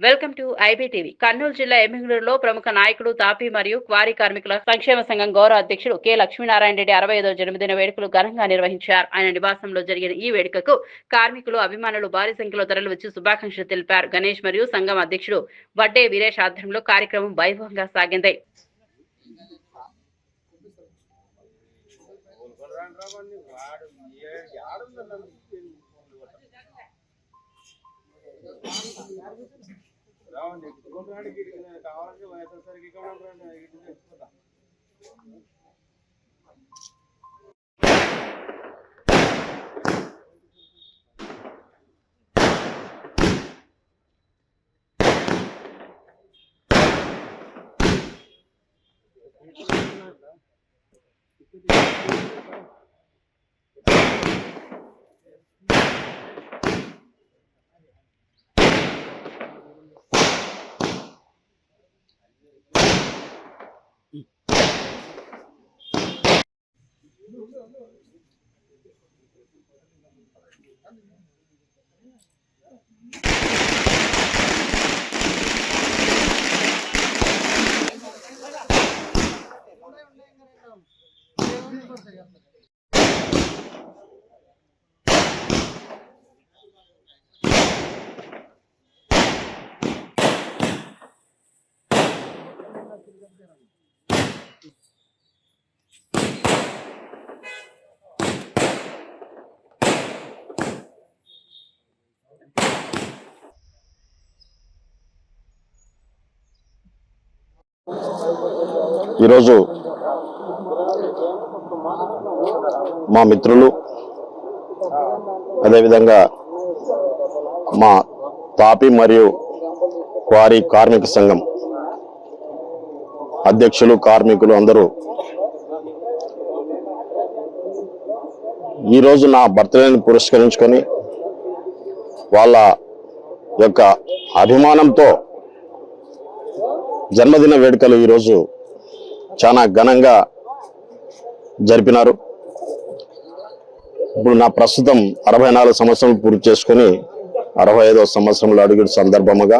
Welcome to IBTV. Kurnool జిల్లా ఎమ్మిగనూరులో ప్రముఖ నాయకుడు తాపీ మరియు క్వారీ కార్మికుల సంక్షేమ సంఘం గౌరవ అధ్యక్షుడు కె లక్ష్మీనారాయణ రెడ్డి 65వ జన్మదిన వేడుకలు ఘనంగా నిర్వహించారు. ఆయన నివాసంలో జరిగిన ఈ వేడుకకు కార్మికులు, అభిమానులు భారీ సంఖ్యలో తరలివచ్చి శుభాకాంక్షలు తెలిపారు. గణేష్ మరియు సంఘం అధ్యక్షుడు వడ్డే వీరేష్ ఆధ్వర్యంలో కార్యక్రమం వైభవంగా సాగింది. ఈరోజు మా మిత్రులు, అదేవిధంగా మా తాపీ మరియు క్వారీ కార్మిక సంఘం అధ్యక్షులు, కార్మికులు అందరూ ఈరోజు నా బర్త్డేని పురస్కరించుకొని వాళ్ళ యొక్క అభిమానంతో జన్మదిన వేడుకలు ఈరోజు చాలా ఘనంగా జరిపినారు. ఇప్పుడు నా ప్రస్తుతం 64 సంవత్సరాలు పూర్తి చేసుకుని 65వ సంవత్సరంలో అడుగు సందర్భముగా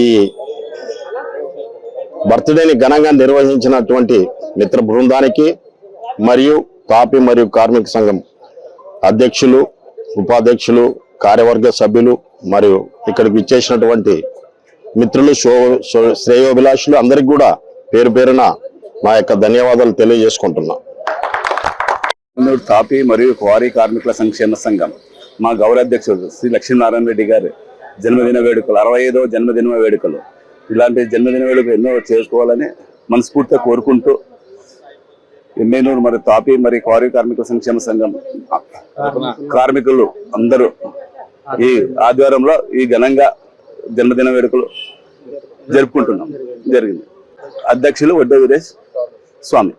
ఈ బర్త్డేని ఘనంగా నిర్వహించినటువంటి మిత్ర బృందానికి మరియు తాపీ మరియు కార్మిక సంఘం అధ్యక్షులు, ఉపాధ్యక్షులు, కార్యవర్గ సభ్యులు మరియు ఇక్కడికి ఇచ్చేసినటువంటి మిత్రులు, శ్రేయోభిలాషులు అందరికి కూడా పేరు పేరున నా యొక్క ధన్యవాదాలు తెలియజేసుకుంటున్నా. తాపీ మరియు క్వారీ కార్మికుల సంక్షేమ సంఘం మా గౌరవ అధ్యక్షుడు శ్రీ లక్ష్మీనారాయణ రెడ్డి గారి జన్మదిన వేడుకలు, 65వ జన్మదిన వేడుకలు. ఇలాంటి జన్మదిన వేడుకలు ఎన్నో చేసుకోవాలని మనస్ఫూర్తిగా కోరుకుంటూ ఎమ్మెనూరు మరియు తాపీ మరియు క్వారీ కార్మికుల సంక్షేమ సంఘం కార్మికులు అందరూ ఈ ఆధ్వర్యంలో ఈ ఘనంగా జన్మదిన వేడుకలు జరుపుకుంటున్నాం జరిగింది. అధ్యక్షులు వడ్డే వీరేష్ స్వామి.